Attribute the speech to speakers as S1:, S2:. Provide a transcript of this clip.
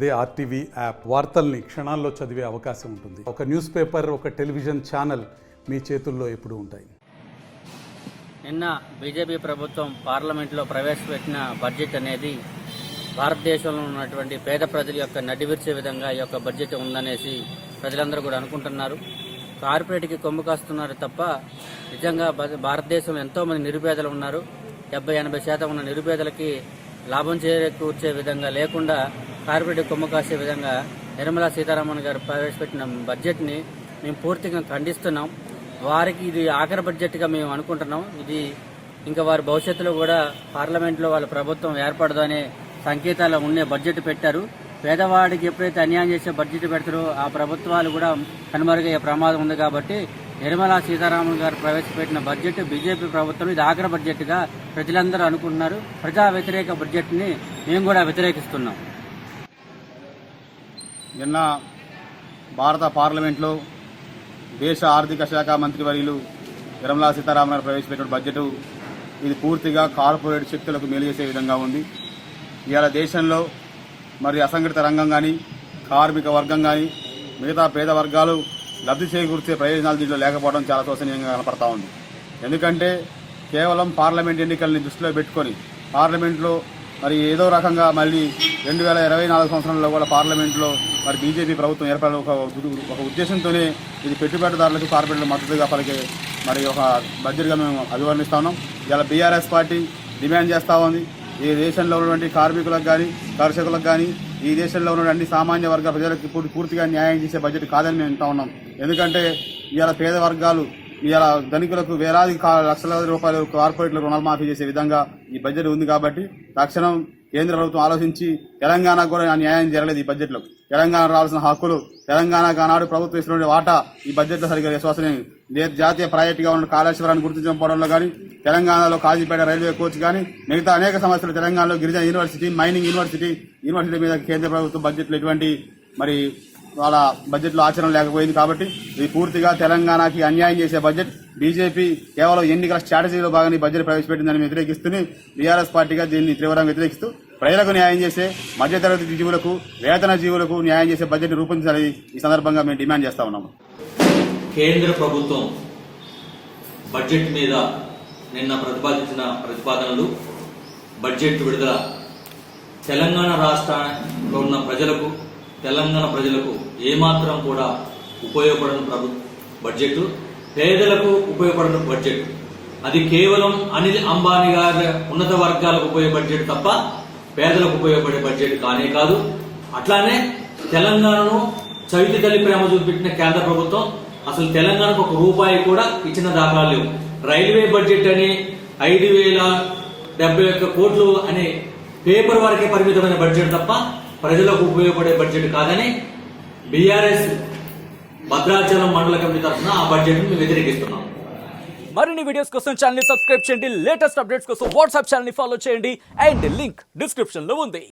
S1: అదే RTV app వార్తల్ని క్షణాల్లో చదివే అవకాశం ఉంటుంది. ఒక న్యూస్ పేపర్, ఒక టెలివిజన్ ఛానల్ మీ చేతుల్లో ఎప్పుడూ ఉంటాయి.
S2: నిన్న బీజేపీ ప్రభుత్వం పార్లమెంట్లో ప్రవేశపెట్టిన బడ్జెట్ అనేది భారతదేశంలో ఉన్నటువంటి పేద ప్రజల యొక్క నడివిర్చే విధంగా ఈ యొక్క బడ్జెట్ ఉందనేసి ప్రజలందరూ కూడా అనుకుంటున్నారు. కార్పొరేట్కి కొమ్ము కాస్తున్నారు తప్ప నిజంగా భారతదేశంలో ఎంతోమంది నిరుపేదలు ఉన్నారు. 70-80% ఉన్న నిరుపేదలకి లాభం చేకూర్చే విధంగా లేకుండా కార్పొరేట్ కొమ్ము కాసే విధంగా నిర్మలా సీతారామన్ గారు ప్రవేశపెట్టిన బడ్జెట్ని మేము పూర్తిగా ఖండిస్తున్నాం. వారికి ఇది ఆఖరి బడ్జెట్గా మేము అనుకుంటున్నాం. ఇది ఇంకా వారి భవిష్యత్తులో కూడా పార్లమెంట్లో వాళ్ళ ప్రభుత్వం ఏర్పడదు అనే సంకేతాలు ఉండే బడ్జెట్ పెట్టారు. పేదవాడికి ఎప్పుడైతే అన్యాయం చేసే బడ్జెట్ పెడతారో ఆ ప్రభుత్వాలు కూడా కనుమరుగయ్యే ప్రమాదం ఉంది. కాబట్టి నిర్మలా సీతారామన్ గారు ప్రవేశపెట్టిన బడ్జెట్ బీజేపీ ప్రభుత్వం ఇది ఆఖరి బడ్జెట్గా ప్రజలందరూ అనుకుంటున్నారు. ప్రజా వ్యతిరేక బడ్జెట్ని మేము కూడా వ్యతిరేకిస్తున్నాం.
S3: నిన్న భారత పార్లమెంట్లో దేశ ఆర్థిక శాఖ మంత్రివర్యులు నిర్మలా సీతారామన్ గారు ప్రవేశపెట్టిన బడ్జెట్ ఇది పూర్తిగా కార్పొరేట్ శక్తులకు మేలు చేసే విధంగా ఉంది. ఇవాళ దేశంలో మరి అసంఘటిత రంగం కానీ, కార్మిక వర్గం కానీ, మిగతా పేద వర్గాలు లబ్ధి చేకూర్చే ప్రయోజనాలు దీంట్లో లేకపోవడం చాలా శోచనీయంగా కనపడతా ఉంది. ఎందుకంటే కేవలం పార్లమెంట్ ఎన్నికల్ని దృష్టిలో పెట్టుకొని పార్లమెంట్లో మరి ఏదో రకంగా మళ్ళీ 2024 సంవత్సరంలో కూడా పార్లమెంట్లో మరి బీజేపీ ప్రభుత్వం ఏర్పడే ఒక ఉద్దేశంతోనే ఇది పెట్టుబడిదారులకు కార్పొరేట్లకు మద్దతుగా పలికే మరి ఒక బడ్జెట్గా మేము అభివర్ణిస్తా ఉన్నాం. ఇలా బీఆర్ఎస్ పార్టీ డిమాండ్ చేస్తూ ఉంది. ఈ దేశంలో ఉన్నటువంటి కార్మికులకు కానీ, కర్షకులకు కానీ, ఈ దేశంలో ఉన్న అన్ని సామాన్య వర్గ ప్రజలకు పూర్తిగా న్యాయం చేసే బడ్జెట్ కాదని మేము వింటా ఉన్నాం. ఎందుకంటే ఇవాళ పేద వర్గాలు, ఇవాళ ధనికులకు వేలాది లక్షల రూపాయలు కార్పొరేట్లకు రుణమాఫీ చేసే విధంగా ఈ బడ్జెట్ ఉంది. కాబట్టి తక్షణం కేంద్ర ప్రభుత్వం ఆలోచించి తెలంగాణకు కూడా న్యాయం జరగలేదు. ఈ బడ్జెట్లో తెలంగాణ రావాల్సిన హక్కులు, తెలంగాణకు ఆనాడు ప్రభుత్వం ఇస్తున్న వాటా ఈ బడ్జెట్లో సరిగ్గా విశ్వసనీయం. జాతీయ ప్రాజెక్టుగా ఉన్న కాళేశ్వరాన్ని గుర్తించకపోవడంలో కానీ, తెలంగాణలో కాజీపేట రైల్వే కోచ్ కానీ, మిగతా అనేక సమస్యలు, తెలంగాణలో గిరిజన యూనివర్సిటీ, మైనింగ్ యూనివర్సిటీ మీద కేంద్ర ప్రభుత్వం బడ్జెట్లో ఎటువంటి మరి వాళ్ళ బడ్జెట్లో ఆచరణ లేకపోయింది. కాబట్టి ఇది పూర్తిగా తెలంగాణకి అన్యాయం చేసే బడ్జెట్. బీజేపీ కేవలం ఎన్నికల స్ట్రాటజీలో భాగంగా ఈ బడ్జెట్ ప్రవేశపెట్టిందని వ్యతిరేకిస్తూనే బీఆర్ఎస్ పార్టీగా దీన్ని తీవ్రంగా వ్యతిరేకిస్తూ ప్రజలకు న్యాయం చేసే, మధ్యతరగతి జీవులకు, వేతన జీవులకు న్యాయం చేసే బడ్జెట్ రూపొందించాలని ఈ సందర్భంగా మేము డిమాండ్ చేస్తా ఉన్నాము.
S4: కేంద్ర ప్రభుత్వం బడ్జెట్ మీద నిన్న ప్రతిపాదించిన ప్రతిపాదనలు, బడ్జెట్ విడుదల తెలంగాణ రాష్ట్రంలో ఉన్న ప్రజలకు, తెలంగాణ ప్రజలకు ఏమాత్రం కూడా ఉపయోగపడని బడ్జెట్, పేదలకు ఉపయోగపడని బడ్జెట్. అది కేవలం అనిల్ అంబానీ గారి ఉన్నత వర్గాలకు ఉపయోగపడే బడ్జెట్ తప్ప పేదలకు ఉపయోగపడే బడ్జెట్ కానే కాదు. అట్లానే తెలంగాణను చవితి తల్లి ప్రేమ చూపెట్టిన కేంద్ర ప్రభుత్వం అసలు తెలంగాణకు ₹1 కూడా ఇచ్చిన దాఖలాలు లేవు. రైల్వే బడ్జెట్ అని 5,071 కోట్లు అనే పేపర్ వరకే పరిమితమైన బడ్జెట్ తప్ప ప్రజలకు ఉపయోగపడే బడ్జెట్ కాదని బీఆర్ఎస్ భద్రాచలం మండల కమిటీ తరఫున ఆ బడ్జెట్ ను వ్యతిరేకిస్తున్నాం.
S5: మరిన్ని వీడియోస్ కోసం ఛానల్ ని సబ్స్క్రైబ్ చేయండి. లేటెస్ట్ అప్డేట్స్ కోసం వాట్సాప్ ఛానల్ ని ఫాలో చేయండి. అండ్ లింక్ డిస్క్రిప్షన్ లో ఉంది.